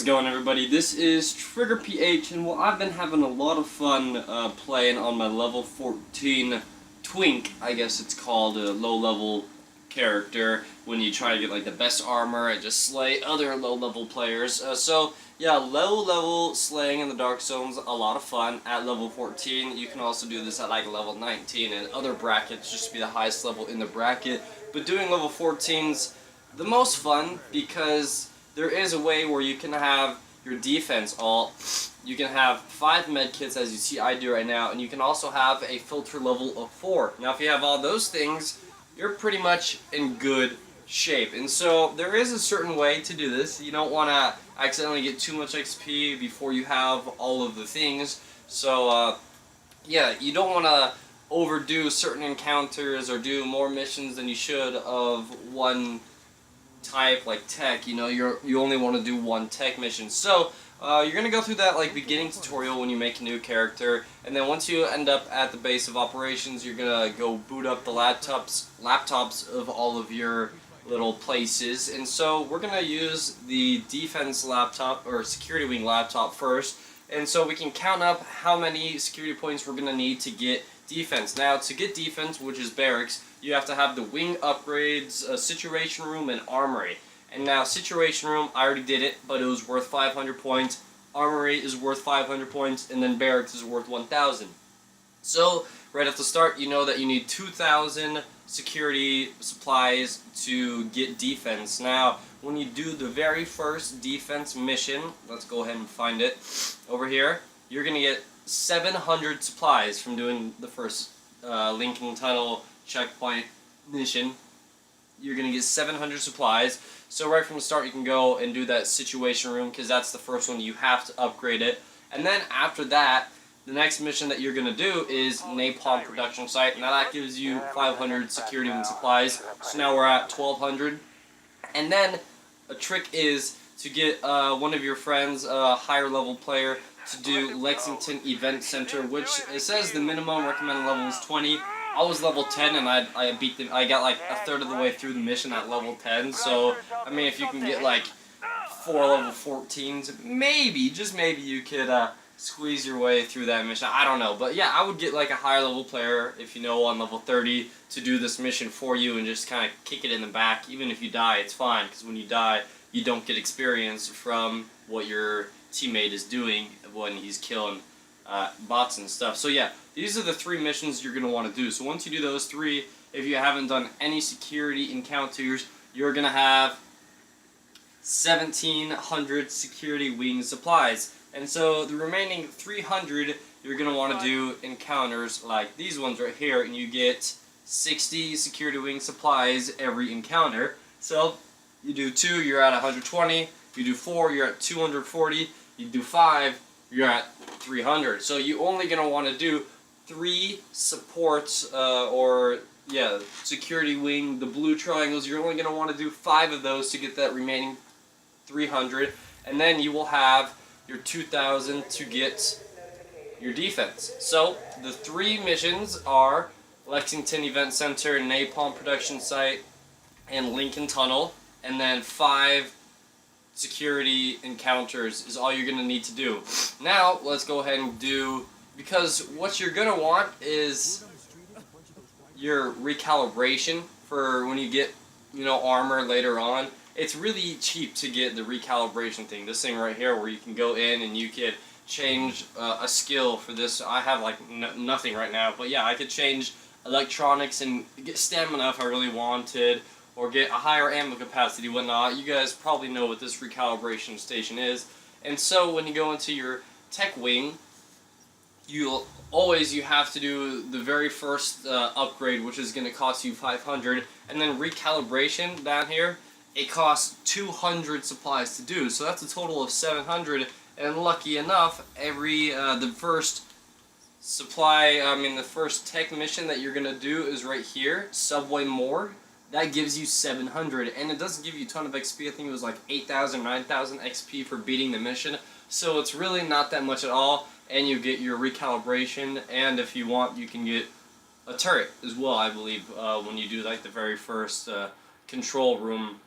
it going, everybody? This is Trigger PH, and well, I've been having a lot of fun playing on my level 14 Twink, I guess it's called, a low-level character, when you try to get like the best armor and just slay other low-level players. So yeah, low-level slaying in the Dark Zone's a lot of fun at level 14. You can also do this at like level 19 and other brackets, just to be the highest level in the bracket. But doing level 14's the most fun because there is a way where you can have your defense all. You can have 5 medkits, as you see I do right now, and you can also have a filter level of 4. Now if you have all those things, you're pretty much in good shape. And so there is a certain way to do this. You don't want to accidentally get too much XP before you have all of the things. So yeah, you don't want to overdo certain encounters or do more missions than you should of one type, like tech. You know, you only want to do one tech mission. So you're gonna go through that like beginning tutorial when you make a new character, and then once you end up at the base of operations, you're gonna go boot up the laptops of all of your little places. And so we're gonna use the defense laptop or security wing laptop first, and so we can count up how many security points we're gonna need to get defense. Now to get defense, which is barracks, you have to have the wing upgrades, situation room, and armory. And now situation room, I already did it, but it was worth 500 points. Armory is worth 500 points, and then barracks is worth 1,000. So right at the start, you know that you need 2,000 security supplies to get defense. Now when you do the very first defense mission, let's go ahead and find it over here, you're gonna get 700 supplies from doing the first Lincoln Tunnel checkpoint mission. You're gonna get 700 supplies. So right from the start you can go and do that situation room, because that's the first one. You have to upgrade it. And then after that, the next mission that you're gonna do is Napalm production site. Now that gives you 500 security and supplies. So now we're at 1,200. And then a trick is to get one of your friends, a higher level player, to do Lexington Event Center, which it says the minimum recommended level is 20. I was level 10 and I beat them. I got like a third of the way through the mission at level 10. So I mean, if you can get like 4 level 14s, maybe, just maybe, you could squeeze your way through that mission. I don't know, but yeah, I would get like a higher level player, if you know, on level 30 to do this mission for you and just kind of kick it in the back. Even if you die, it's fine, because when you die, you don't get experience from what your teammate is doing when he's killing bots and stuff. So yeah, these are the 3 missions you're going to want to do. So once you do those 3, if you haven't done any security encounters, you're going to have 1,700 security wing supplies. And so the remaining 300, you're going to want to do encounters like these ones right here, and you get 60 security wing supplies every encounter. So you do 2, you're at 120. You do 4, you're at 240. You do 5, you're at 300. So you're only going to want to do 3 supports, or yeah, security wing, the blue triangles. You're only going to want to do 5 of those to get that remaining 300, and then you will have your 2,000 to get your defense. So the 3 missions are Lexington Event Center, Napalm Production Site, and Lincoln Tunnel, and then 5 security encounters is all you're going to need to do. Now let's go ahead and do, because what you're going to want is your recalibration for when you get, you know, armor later on. It's really cheap to get the recalibration thing, this thing right here, where you can go in and you could change a skill for this. I have like nothing right now, but yeah, I could change electronics and get stamina if I really wanted, or get a higher ammo capacity, whatnot. You guys probably know what this recalibration station is. And so when you go into your tech wing, you have to do the very first upgrade, which is going to cost you 500, and then recalibration down here, it costs 200 supplies to do. So that's a total of 700, and lucky enough, the first the first tech mission that you're going to do is right here, Subway Morgue. That gives you 700, and it doesn't give you a ton of XP. I think it was like 8,000, 9,000 XP for beating the mission. So it's really not that much at all, and you get your recalibration, and if you want, you can get a turret as well, I believe, when you do like the very first control room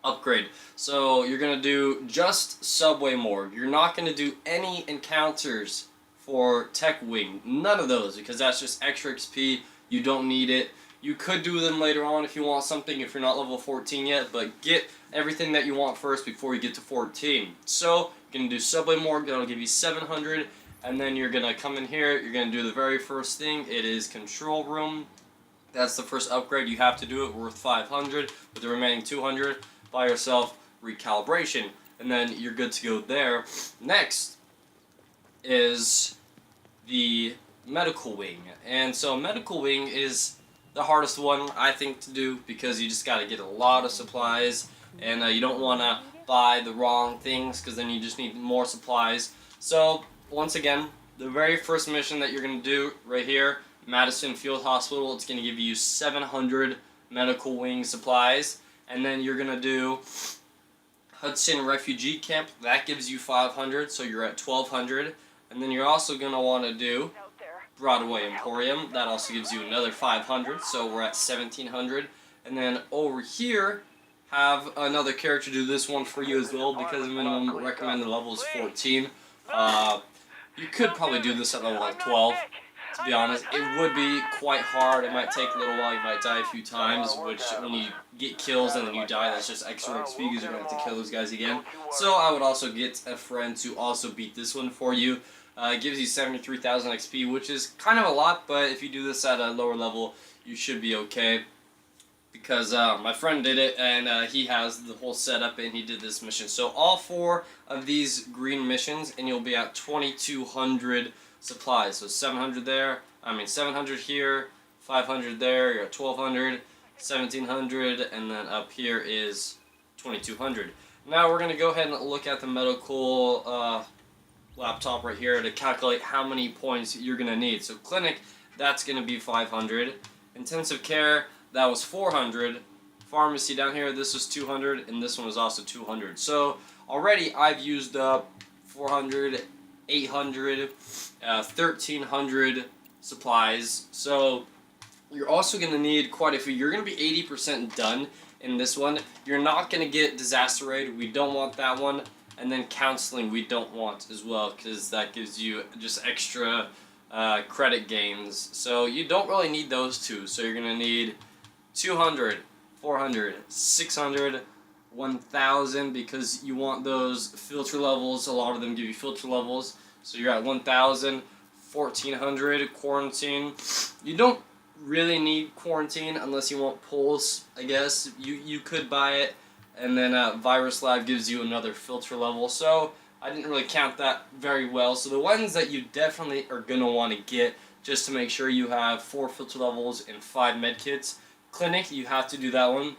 upgrade. So you're going to do just Subway Morgue. You're not going to do any encounters for Tech Wing. None of those, because that's just extra XP. You don't need it. You could do them later on if you want something, if you're not level 14 yet, but get everything that you want first before you get to 14. So you're going to do Subway Morgue. That'll give you 700. And then you're going to come in here. You're going to do the very first thing. It is Control Room. That's the first upgrade. You have to do it, worth 500. With the remaining 200, buy yourself Recalibration. And then you're good to go there. Next is the Medical Wing. And so Medical Wing is the hardest one, I think, to do, because you just got to get a lot of supplies. And you don't want to buy the wrong things, because then you just need more supplies. So, once again, the very first mission that you're going to do right here, Madison Field Hospital, it's going to give you 700 Medical Wing supplies. And then you're going to do Hudson Refugee Camp. That gives you 500, so you're at 1,200. And then you're also going to want to do Broadway Emporium. That also gives you another 500, so we're at 1,700. And then over here, have another character do this one for you as well, because the minimum recommended level is 14. You could probably do this at level like 12. To be honest, it would be quite hard. It might take a little while. You might die a few times, which when you get kills and then you die, that's just extra XP because you're going to have to kill those guys again. So I would also get a friend to also beat this one for you. It gives you 73,000 XP, which is kind of a lot, but if you do this at a lower level, you should be okay. Because my friend did it, and he has the whole setup, and he did this mission. So all 4 of these green missions, and you'll be at 2,200 supplies. So 700 there, 700 here, 500 there, you're at 1,200, 1,700, and then up here is 2,200. Now we're going to go ahead and look at the medical laptop right here to calculate how many points you're going to need. So clinic, that's going to be 500. Intensive care, that was 400. Pharmacy down here, this was 200, and this one was also 200. So already I've used up 400, 800, 1,300 supplies. So you're also going to need quite a few. You're going to be 80% done in this one. You're not going to get Disaster Aid. We don't want that one. And then Counseling we don't want as well, because that gives you just extra credit gains. So you don't really need those two. So you're going to need 200, 400, 600, 1,000, because you want those filter levels. A lot of them give you filter levels. So you're at 1,000, 1,400 quarantine. You don't really need quarantine unless you want pulse, I guess. You could buy it. And then Virus Lab gives you another filter level. So I didn't really count that very well. So the ones that you definitely are going to want to get, just to make sure you have 4 filter levels and 5 medkits. Clinic, you have to do that one.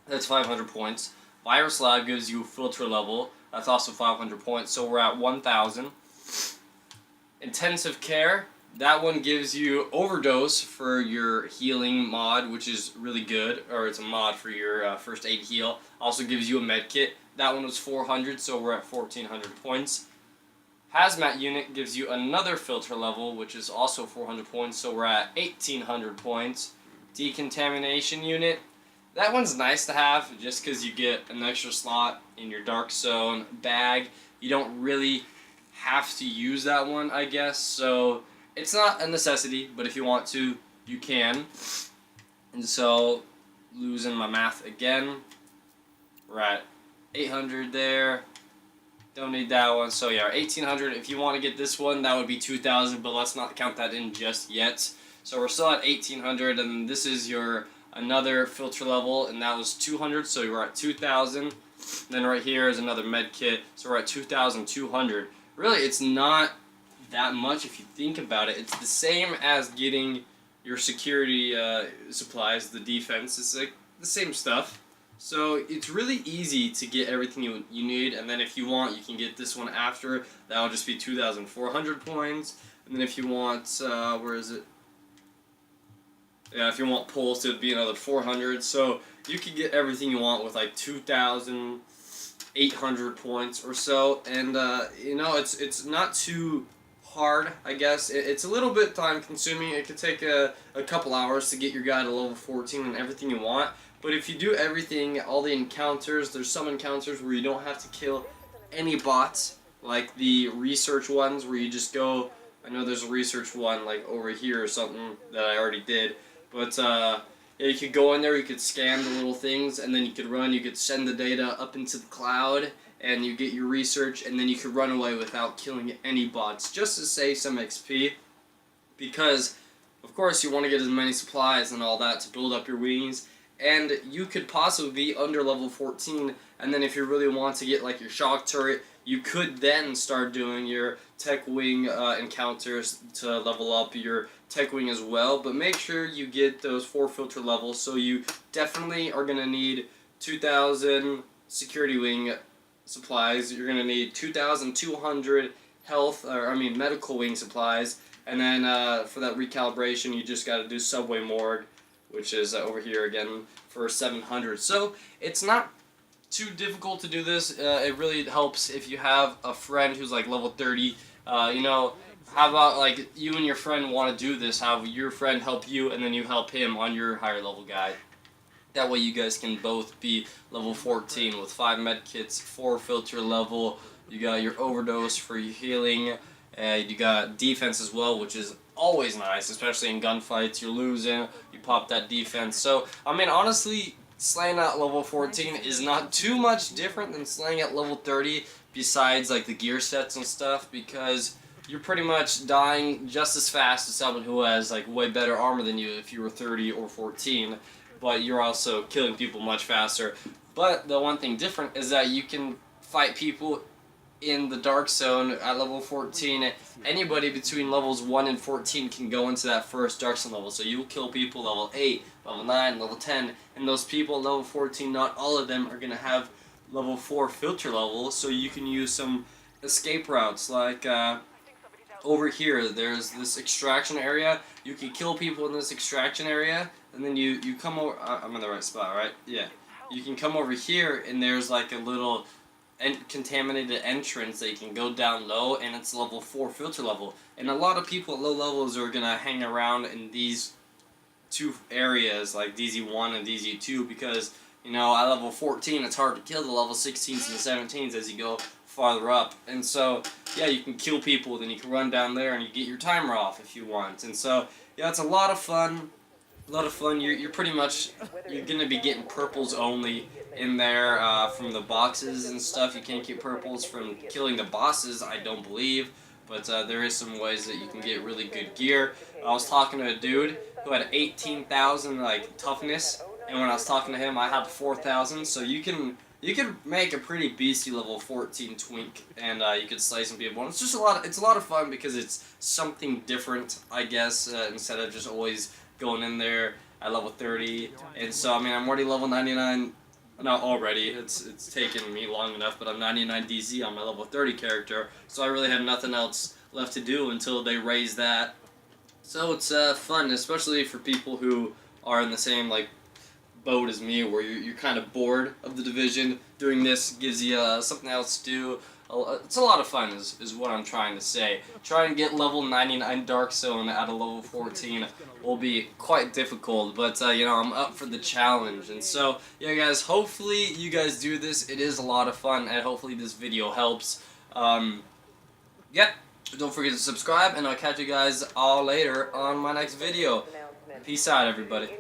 That's 500 points. Virus Lab gives you filter level. That's also 500 points. So we're at 1,000. Intensive Care, that one gives you Overdose for your healing mod, which is really good. Or it's a mod for your first aid heal. Also gives you a med kit. That one was 400, so we're at 1,400 points. Hazmat Unit gives you another filter level, which is also 400 points, so we're at 1,800 points. Decontamination Unit, that one's nice to have just because you get an extra slot in your Dark Zone bag. You don't really have to use that one, I guess, so it's not a necessity, but if you want to, you can. And so, losing my math again, we're at 800 there. Don't need that one, so yeah, 1,800. If you want to get this one, that would be 2,000, but let's not count that in just yet. So we're still at 1,800, and this is your another filter level, and that was 200, so you're at 2,000. Then right here is another med kit, so we're at 2,200. Really, it's not that much if you think about it. It's the same as getting your security supplies, the defense. It's like the same stuff. So it's really easy to get everything you need, and then if you want, you can get this one after. That'll just be 2,400 points. And then if you want, where is it? Yeah, if you want pulse, it would be another 400. So you could get everything you want with like 2,800 points or so. And you know, it's not too hard, I guess. It's a little bit time consuming. It could take a couple hours to get your guy to level 14 and everything you want. But if you do everything, all the encounters, there's some encounters where you don't have to kill any bots, like the research ones where you just go, I know there's a research one like over here or something that I already did, but yeah, you could go in there, you could scan the little things, and then you could run, you could send the data up into the cloud, and you get your research, and then you could run away without killing any bots, just to save some XP, because of course you want to get as many supplies and all that to build up your wings, and you could possibly be under level 14, and then if you really want to get like your shock turret, you could then start doing your tech wing encounters to level up your tech wing as well, but make sure you get those 4 filter levels, so you definitely are going to need 2,000 security wing supplies, you're going to need 2,200 health, or I mean medical wing supplies, and then for that recalibration you just got to do subway morgue, which is over here again for 700. So it's not too difficult to do this. It really helps if you have a friend who's like level 30. You know, how about like you and your friend want to do this, have your friend help you and then you help him on your higher level guy. That way you guys can both be level 14 with 5 medkits, 4 filter level, you got your overdose for your healing, you got defense as well, which is always nice, especially in gunfights. You're losing, you pop that defense. So, I mean, honestly, slaying at level 14 is not too much different than slaying at level 30, besides like the gear sets and stuff, because you're pretty much dying just as fast as someone who has like way better armor than you if you were 30 or 14, but you're also killing people much faster. But the one thing different is that you can fight people in the dark zone at level 14. Anybody between levels 1 and 14 can go into that first dark zone level, so you will kill people level 8, level 9, level 10, and those people level 14, not all of them are going to have level 4 filter level, so you can use some escape routes, like over here there's this extraction area. You can kill people in this extraction area, and then you come over, I'm in the right spot, right? Yeah. You can come over here, and there's like a little contaminated entrance that you can go down low, and it's level 4 filter level. And a lot of people at low levels are gonna hang around in these two areas, like DZ1 and DZ2, because, you know, at level 14 it's hard to kill the level 16s and the 17s as you go farther up. And so, yeah, you can kill people, then you can run down there and you get your timer off if you want. And so, yeah, it's a lot of fun. A lot of fun. You're pretty much, you're gonna be getting purples only in there from the boxes and stuff. You can't get purples from killing the bosses, I don't believe, but there is some ways that you can get really good gear. I was talking to a dude who had 18,000 like toughness, and when I was talking to him, I had 4,000. So you can make a pretty beastly level 14 twink, and you could slay some people. And it's just a lot of fun because it's something different, I guess, instead of just always going in there at level 30. And so, I mean, I'm already level 99. Not already, it's taken me long enough, but I'm 99 DZ on my level 30 character, so I really have nothing else left to do until they raise that. So it's fun, especially for people who are in the same like boat as me, where you're kind of bored of the division. Doing this gives you something else to do. It's a lot of fun is what I'm trying to say. Trying to get level 99 Dark Zone at a level 14 will be quite difficult, but you know, I'm up for the challenge. And so, yeah guys, hopefully you guys do this. It is a lot of fun, and hopefully this video helps. Yep, don't forget to subscribe, and I'll catch you guys all later on my next video. Peace out, everybody.